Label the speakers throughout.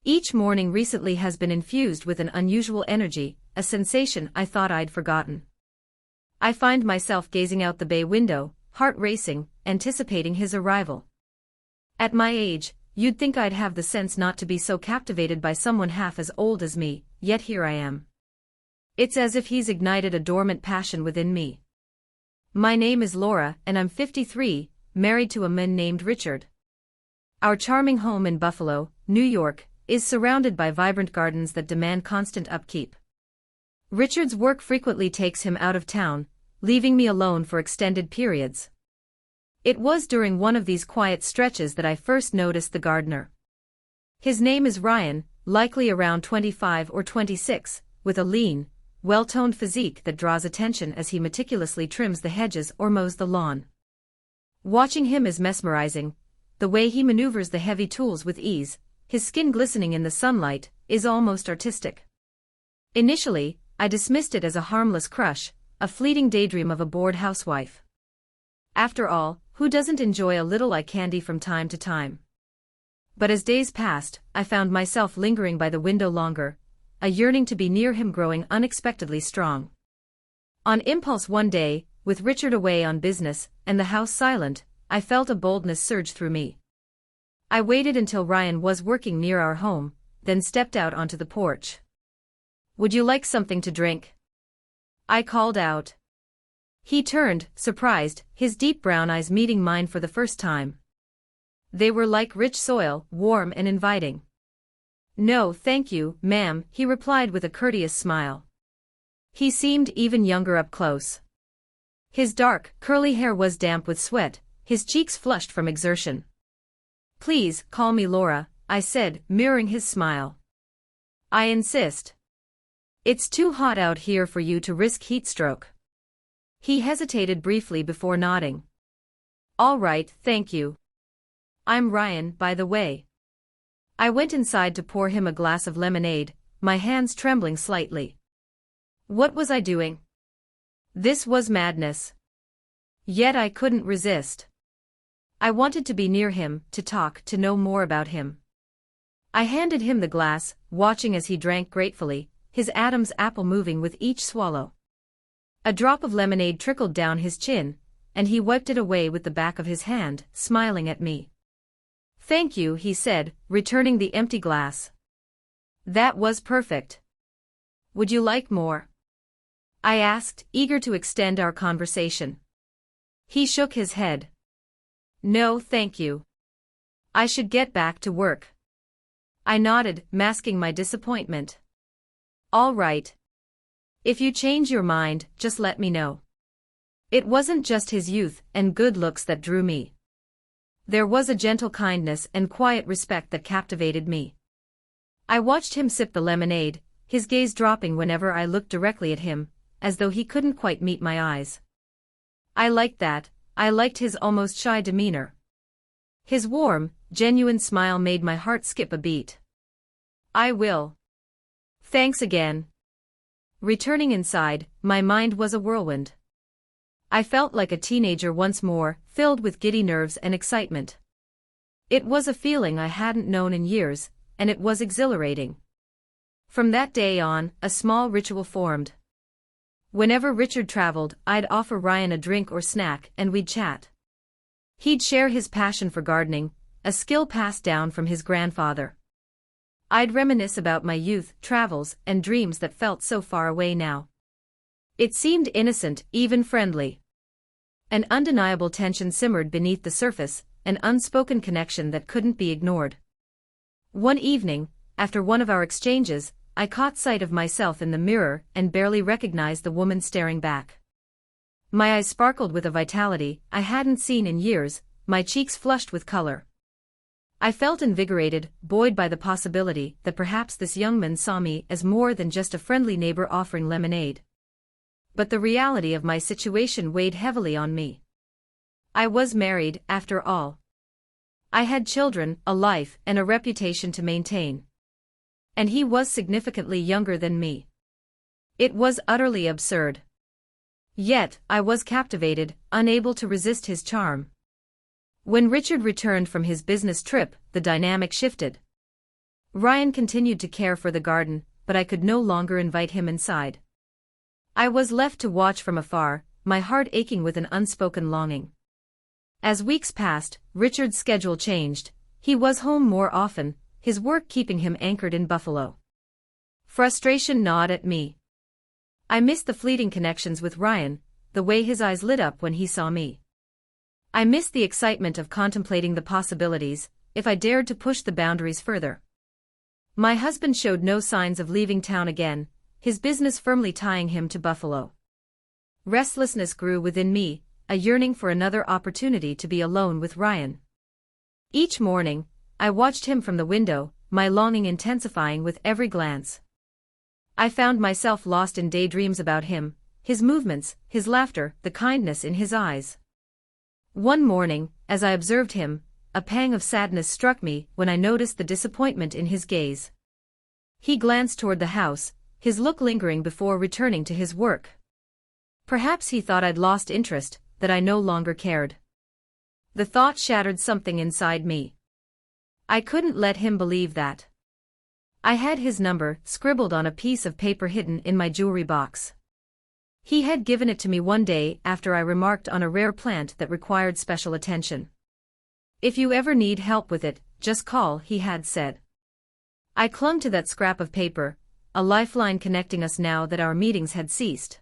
Speaker 1: Each morning recently has been infused with an unusual energy, a sensation I thought I'd forgotten. I find myself gazing out the bay window, heart racing, anticipating his arrival. At my age, you'd think I'd have the sense not to be so captivated by someone half as old as me, yet here I am. It's as if he's ignited a dormant passion within me. My name is Laura and I'm 53, married to a man named Richard. Our charming home in Buffalo, New York, is surrounded by vibrant gardens that demand constant upkeep. Richard's work frequently takes him out of town, leaving me alone for extended periods. It was during one of these quiet stretches that I first noticed the gardener. His name is Ryan, likely around 25 or 26, with a lean, well-toned physique that draws attention as he meticulously trims the hedges or mows the lawn. Watching him is mesmerizing. The way he maneuvers the heavy tools with ease, his skin glistening in the sunlight, is almost artistic. Initially, I dismissed it as a harmless crush, a fleeting daydream of a bored housewife. After all, who doesn't enjoy a little eye candy from time to time? But as days passed, I found myself lingering by the window longer, a yearning to be near him growing unexpectedly strong. On impulse one day, with Richard away on business, and the house silent, I felt a boldness surge through me. I waited until Ryan was working near our home, then stepped out onto the porch. "Would you like something to drink?" I called out. He turned, surprised, his deep brown eyes meeting mine for the first time. They were like rich soil, warm and inviting. "No, thank you, ma'am," he replied with a courteous smile. He seemed even younger up close. His dark, curly hair was damp with sweat, his cheeks flushed from exertion. "Please, call me Laura," I said, mirroring his smile. "I insist. It's too hot out here for you to risk heatstroke." He hesitated briefly before nodding. "All right, thank you. I'm Ryan, by the way." I went inside to pour him a glass of lemonade, my hands trembling slightly. What was I doing? This was madness. Yet I couldn't resist. I wanted to be near him, to talk, to know more about him. I handed him the glass, watching as he drank gratefully, his Adam's apple moving with each swallow. A drop of lemonade trickled down his chin, and he wiped it away with the back of his hand, smiling at me. "Thank you," he said, returning the empty glass. "That was perfect. Would you like more?" I asked, eager to extend our conversation. He shook his head. "No, thank you. I should get back to work." I nodded, masking my disappointment. "All right. If you change your mind, just let me know." It wasn't just his youth and good looks that drew me. There was a gentle kindness and quiet respect that captivated me. I watched him sip the lemonade, his gaze dropping whenever I looked directly at him, as though he couldn't quite meet my eyes. I liked that. I liked his almost shy demeanor. His warm, genuine smile made my heart skip a beat. "I will. Thanks again." Returning inside, my mind was a whirlwind. I felt like a teenager once more, filled with giddy nerves and excitement. It was a feeling I hadn't known in years, and it was exhilarating. From that day on, a small ritual formed. Whenever Richard traveled, I'd offer Ryan a drink or snack and we'd chat. He'd share his passion for gardening, a skill passed down from his grandfather. I'd reminisce about my youth, travels, and dreams that felt so far away now. It seemed innocent, even friendly. An undeniable tension simmered beneath the surface, an unspoken connection that couldn't be ignored. One evening, after one of our exchanges, I caught sight of myself in the mirror and barely recognized the woman staring back. My eyes sparkled with a vitality I hadn't seen in years, my cheeks flushed with color. I felt invigorated, buoyed by the possibility that perhaps this young man saw me as more than just a friendly neighbor offering lemonade. But the reality of my situation weighed heavily on me. I was married, after all. I had children, a life, and a reputation to maintain. And he was significantly younger than me. It was utterly absurd. Yet, I was captivated, unable to resist his charm. When Richard returned from his business trip, the dynamic shifted. Ryan continued to care for the garden, but I could no longer invite him inside. I was left to watch from afar, my heart aching with an unspoken longing. As weeks passed, Richard's schedule changed. He was home more often, his work keeping him anchored in Buffalo. Frustration gnawed at me. I missed the fleeting connections with Ryan, the way his eyes lit up when he saw me. I missed the excitement of contemplating the possibilities, if I dared to push the boundaries further. My husband showed no signs of leaving town again, his business firmly tying him to Buffalo. Restlessness grew within me, a yearning for another opportunity to be alone with Ryan. Each morning, I watched him from the window, my longing intensifying with every glance. I found myself lost in daydreams about him, his movements, his laughter, the kindness in his eyes. One morning, as I observed him, a pang of sadness struck me when I noticed the disappointment in his gaze. He glanced toward the house, his look lingering before returning to his work. Perhaps he thought I'd lost interest, that I no longer cared. The thought shattered something inside me. I couldn't let him believe that. I had his number scribbled on a piece of paper hidden in my jewelry box. He had given it to me one day after I remarked on a rare plant that required special attention. "If you ever need help with it, just call," he had said. I clung to that scrap of paper, a lifeline connecting us now that our meetings had ceased.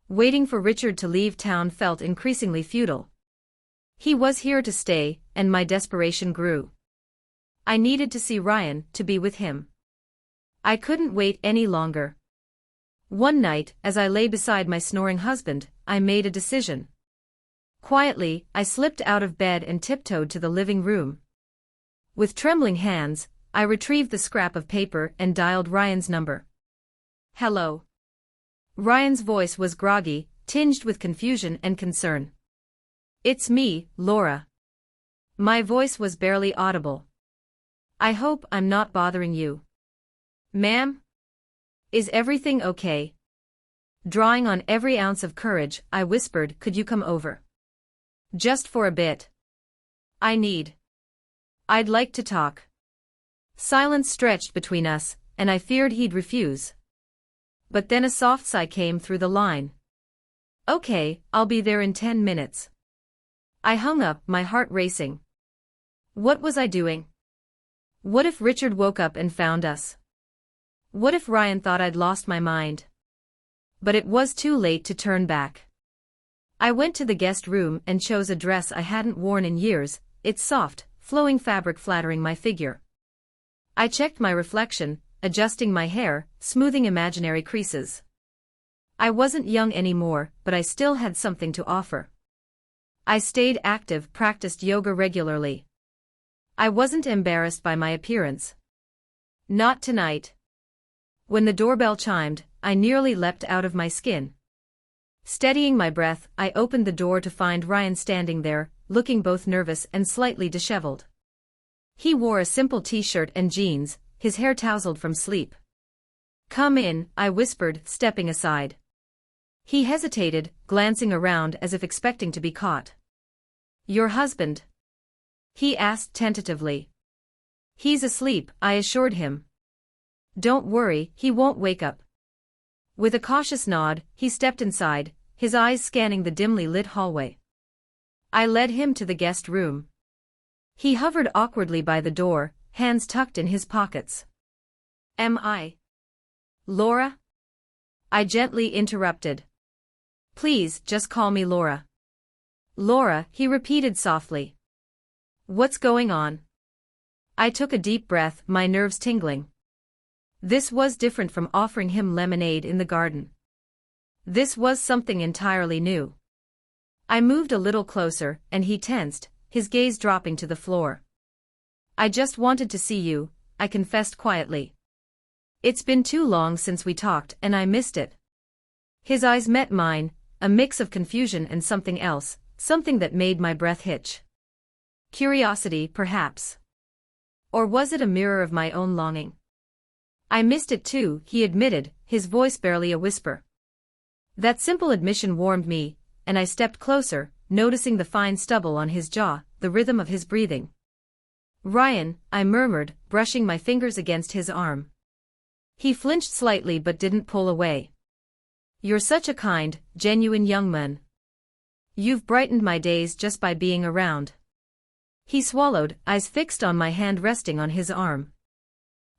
Speaker 1: Waiting for Richard to leave town felt increasingly futile. He was here to stay, and my desperation grew. I needed to see Ryan, to be with him. I couldn't wait any longer. One night, as I lay beside my snoring husband, I made a decision. Quietly, I slipped out of bed and tiptoed to the living room. With trembling hands, I retrieved the scrap of paper and dialed Ryan's number. "Hello." Ryan's voice was groggy, tinged with confusion and concern. "It's me, Laura." My voice was barely audible. "I hope I'm not bothering you." "Ma'am? Is everything okay?" Drawing on every ounce of courage, I whispered, "Could you come over? Just for a bit. I'd like to talk." Silence stretched between us, and I feared he'd refuse. But then a soft sigh came through the line. "Okay, I'll be there in 10 minutes." I hung up, my heart racing. What was I doing? What if Richard woke up and found us? What if Ryan thought I'd lost my mind? But it was too late to turn back. I went to the guest room and chose a dress I hadn't worn in years, its soft, flowing fabric flattering my figure. I checked my reflection, adjusting my hair, smoothing imaginary creases. I wasn't young anymore, but I still had something to offer. I stayed active, practiced yoga regularly. I wasn't embarrassed by my appearance. Not tonight. When the doorbell chimed, I nearly leapt out of my skin. Steadying my breath, I opened the door to find Ryan standing there, looking both nervous and slightly disheveled. He wore a simple t-shirt and jeans, his hair tousled from sleep. "Come in," I whispered, stepping aside. He hesitated, glancing around as if expecting to be caught. "Your husband?" he asked tentatively. "He's asleep," I assured him. "Don't worry, he won't wake up." With a cautious nod, he stepped inside, his eyes scanning the dimly lit hallway. I led him to the guest room. He hovered awkwardly by the door, hands tucked in his pockets. "Am I Laura?" I gently interrupted. "Please, just call me Laura." "Laura," he repeated softly. "What's going on?" I took a deep breath, my nerves tingling. This was different from offering him lemonade in the garden. This was something entirely new. I moved a little closer, and he tensed, his gaze dropping to the floor. "I just wanted to see you," I confessed quietly. "It's been too long since we talked, and I missed it." His eyes met mine, a mix of confusion and something else, something that made my breath hitch. Curiosity, perhaps. Or was it a mirror of my own longing? "I missed it too," he admitted, his voice barely a whisper. That simple admission warmed me, and I stepped closer, noticing the fine stubble on his jaw, the rhythm of his breathing. Ryan, I murmured, brushing my fingers against his arm. He flinched slightly but didn't pull away. You're such a kind, genuine young man. You've brightened my days just by being around. He swallowed, eyes fixed on my hand resting on his arm.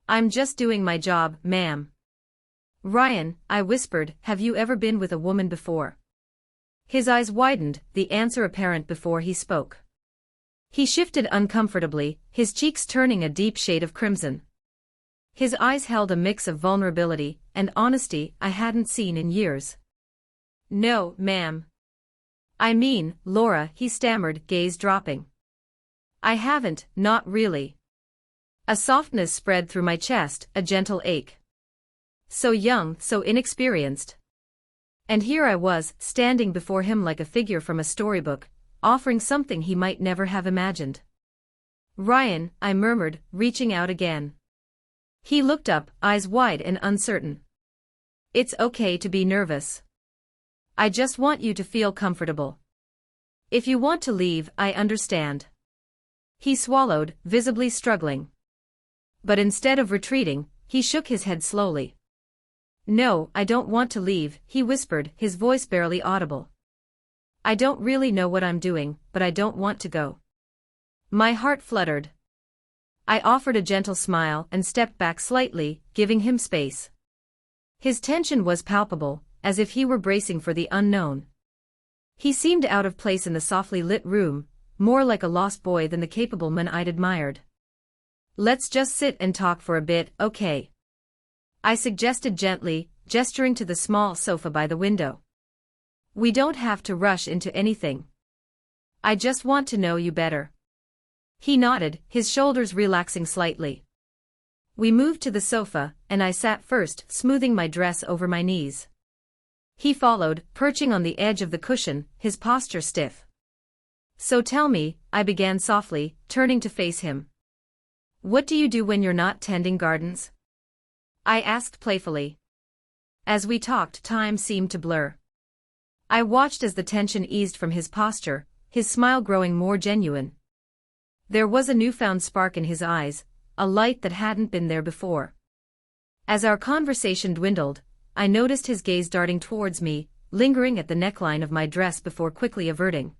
Speaker 1: I'm just doing my job, ma'am. Ryan, I whispered, have you ever been with a woman before? His eyes widened, the answer apparent before he spoke. He shifted uncomfortably, his cheeks turning a deep shade of crimson. His eyes held a mix of vulnerability and honesty I hadn't seen in years. No, ma'am. I mean, Laura, he stammered, gaze dropping. I haven't, not really. A softness spread through my chest, a gentle ache. So young, so inexperienced. And here I was, standing before him like a figure from a storybook, offering something he might never have imagined. Ryan, I murmured, reaching out again. He looked up, eyes wide and uncertain. It's okay to be nervous. I just want you to feel comfortable. If you want to leave, I understand. He swallowed, visibly struggling. But instead of retreating, he shook his head slowly. No, I don't want to leave, he whispered, his voice barely audible. I don't really know what I'm doing, but I don't want to go. My heart fluttered. I offered a gentle smile and stepped back slightly, giving him space. His tension was palpable, as if he were bracing for the unknown. He seemed out of place in the softly lit room, more like a lost boy than the capable man I'd admired. Let's just sit and talk for a bit, okay? I suggested gently, gesturing to the small sofa by the window. We don't have to rush into anything. I just want to know you better. He nodded, his shoulders relaxing slightly. We moved to the sofa, and I sat first, smoothing my dress over my knees. He followed, perching on the edge of the cushion, his posture stiff. So tell me, I began softly, turning to face him. What do you do when you're not tending gardens? I asked playfully. As we talked, time seemed to blur. I watched as the tension eased from his posture, his smile growing more genuine. There was a newfound spark in his eyes, a light that hadn't been there before. As our conversation dwindled, I noticed his gaze darting towards me, lingering at the neckline of my dress before quickly averting.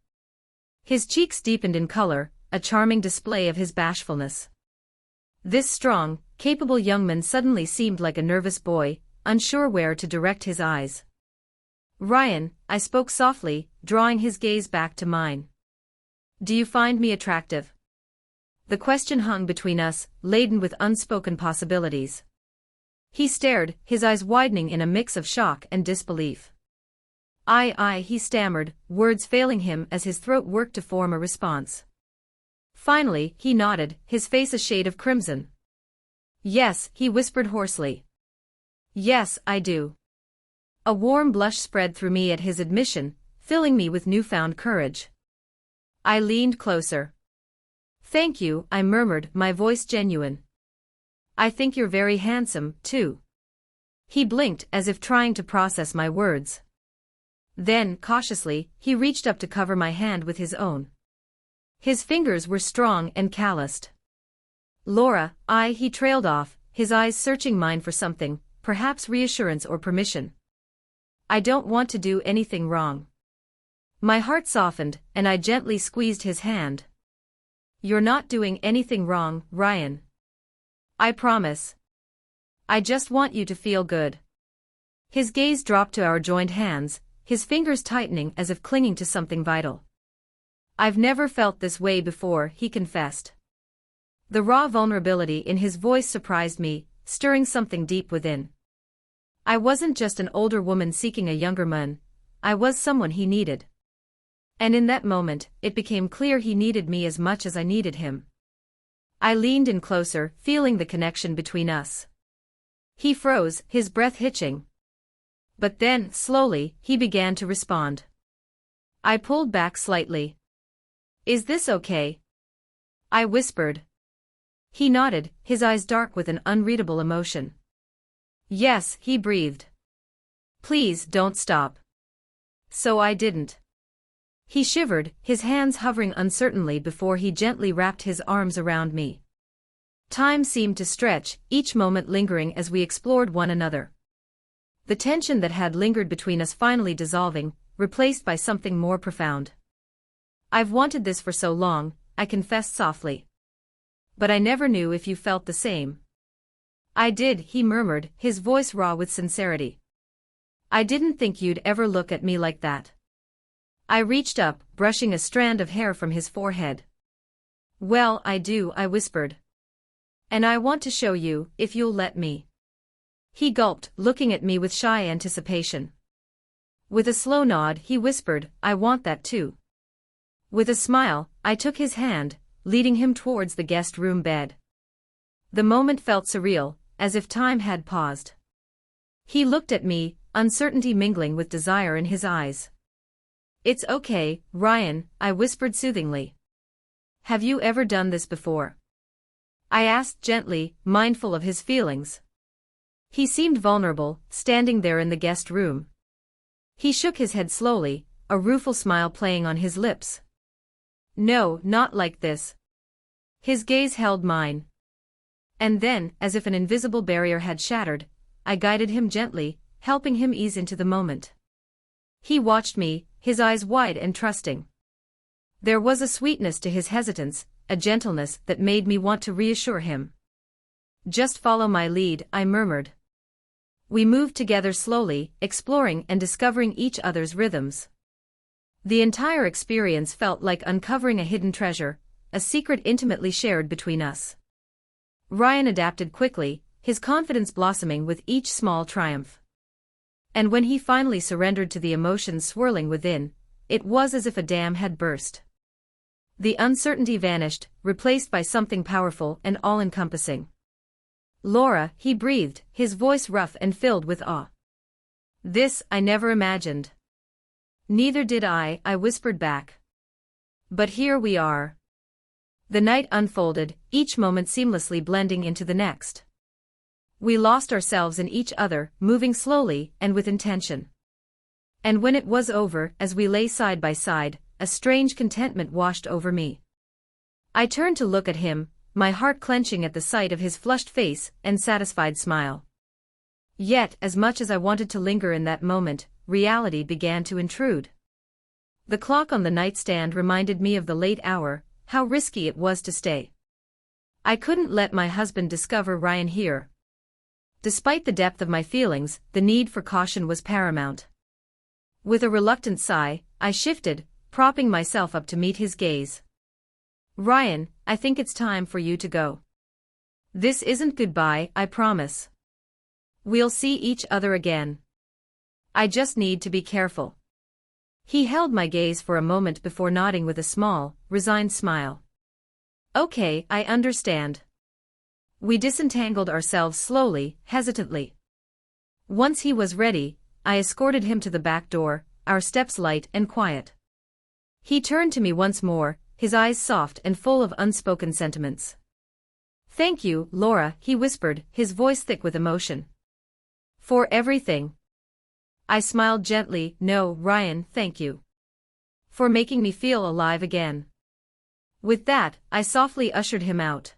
Speaker 1: His cheeks deepened in color, a charming display of his bashfulness. This strong, capable young man suddenly seemed like a nervous boy, unsure where to direct his eyes. Ryan, I spoke softly, drawing his gaze back to mine. Do you find me attractive? The question hung between us, laden with unspoken possibilities. He stared, his eyes widening in a mix of shock and disbelief. I, he stammered, words failing him as his throat worked to form a response. Finally, he nodded, his face a shade of crimson. Yes, he whispered hoarsely. Yes, I do. A warm blush spread through me at his admission, filling me with newfound courage. I leaned closer. Thank you, I murmured, my voice genuine. I think you're very handsome, too. He blinked as if trying to process my words. Then, cautiously, he reached up to cover my hand with his own. His fingers were strong and calloused. Laura, he trailed off, his eyes searching mine for something, perhaps reassurance or permission. I don't want to do anything wrong. My heart softened, and I gently squeezed his hand. You're not doing anything wrong, Ryan. I promise. I just want you to feel good. His gaze dropped to our joined hands, his fingers tightening as if clinging to something vital. I've never felt this way before, he confessed. The raw vulnerability in his voice surprised me, stirring something deep within. I wasn't just an older woman seeking a younger man, I was someone he needed. And in that moment, it became clear he needed me as much as I needed him. I leaned in closer, feeling the connection between us. He froze, his breath hitching. But then, slowly, he began to respond. I pulled back slightly. Is this okay? I whispered. He nodded, his eyes dark with an unreadable emotion. Yes, he breathed. Please don't stop. So I didn't. He shivered, his hands hovering uncertainly before he gently wrapped his arms around me. Time seemed to stretch, each moment lingering as we explored one another. The tension that had lingered between us finally dissolving, replaced by something more profound. "I've wanted this for so long," I confessed softly. "But I never knew if you felt the same." "I did," he murmured, his voice raw with sincerity. "I didn't think you'd ever look at me like that." I reached up, brushing a strand of hair from his forehead. "Well, I do," I whispered. "And I want to show you, if you'll let me." He gulped, looking at me with shy anticipation. With a slow nod, he whispered, "I want that too." With a smile, I took his hand, leading him towards the guest room bed. The moment felt surreal, as if time had paused. He looked at me, uncertainty mingling with desire in his eyes. "It's okay, Ryan," I whispered soothingly. "Have you ever done this before?" I asked gently, mindful of his feelings. He seemed vulnerable, standing there in the guest room. He shook his head slowly, a rueful smile playing on his lips. "No, not like this." His gaze held mine. And then, as if an invisible barrier had shattered, I guided him gently, helping him ease into the moment. He watched me, his eyes wide and trusting. There was a sweetness to his hesitance, a gentleness that made me want to reassure him. "Just follow my lead," I murmured. We moved together slowly, exploring and discovering each other's rhythms. The entire experience felt like uncovering a hidden treasure, a secret intimately shared between us. Ryan adapted quickly, his confidence blossoming with each small triumph. And when he finally surrendered to the emotions swirling within, it was as if a dam had burst. The uncertainty vanished, replaced by something powerful and all-encompassing. "Laura," he breathed, his voice rough and filled with awe. "This, I never imagined." "Neither did I," I whispered back. "But here we are." The night unfolded, each moment seamlessly blending into the next. We lost ourselves in each other, moving slowly and with intention. And when it was over, as we lay side by side, a strange contentment washed over me. I turned to look at him, my heart clenching at the sight of his flushed face and satisfied smile. Yet, as much as I wanted to linger in that moment, reality began to intrude. The clock on the nightstand reminded me of the late hour, how risky it was to stay. I couldn't let my husband discover Ryan here. Despite the depth of my feelings, the need for caution was paramount. With a reluctant sigh, I shifted, propping myself up to meet his gaze. "Ryan, I think it's time for you to go. This isn't goodbye, I promise. We'll see each other again. I just need to be careful." He held my gaze for a moment before nodding with a small, resigned smile. "Okay, I understand." We disentangled ourselves slowly, hesitantly. Once he was ready, I escorted him to the back door, our steps light and quiet. He turned to me once more, his eyes soft and full of unspoken sentiments. "Thank you, Laura," he whispered, his voice thick with emotion. "For everything." I smiled gently. "No, Ryan, thank you. For making me feel alive again." With that, I softly ushered him out.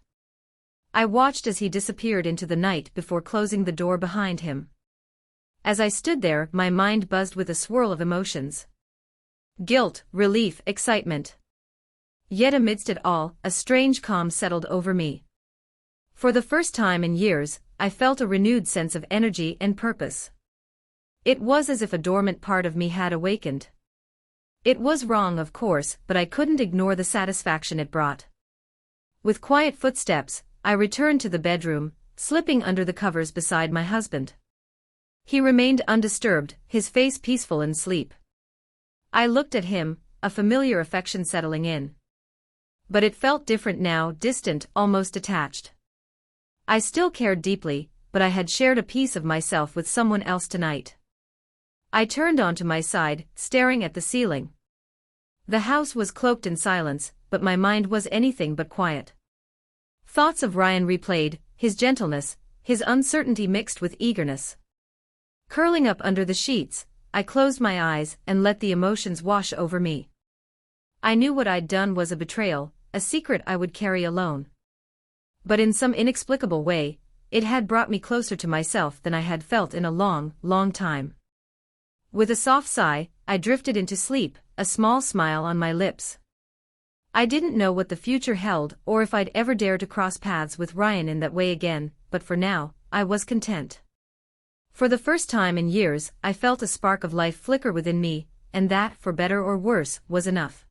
Speaker 1: I watched as he disappeared into the night before closing the door behind him. As I stood there, my mind buzzed with a swirl of emotions. Guilt, relief, excitement. Yet amidst it all, a strange calm settled over me. For the first time in years, I felt a renewed sense of energy and purpose. It was as if a dormant part of me had awakened. It was wrong, of course, but I couldn't ignore the satisfaction it brought. With quiet footsteps, I returned to the bedroom, slipping under the covers beside my husband. He remained undisturbed, his face peaceful in sleep. I looked at him, a familiar affection settling in. But it felt different now, distant, almost detached. I still cared deeply, but I had shared a piece of myself with someone else tonight. I turned onto my side, staring at the ceiling. The house was cloaked in silence, but my mind was anything but quiet. Thoughts of Ryan replayed, his gentleness, his uncertainty mixed with eagerness. Curling up under the sheets, I closed my eyes and let the emotions wash over me. I knew what I'd done was a betrayal, a secret I would carry alone. But in some inexplicable way, it had brought me closer to myself than I had felt in a long, long time. With a soft sigh, I drifted into sleep, a small smile on my lips. I didn't know what the future held or if I'd ever dare to cross paths with Ryan in that way again, but for now, I was content. For the first time in years, I felt a spark of life flicker within me, and that, for better or worse, was enough.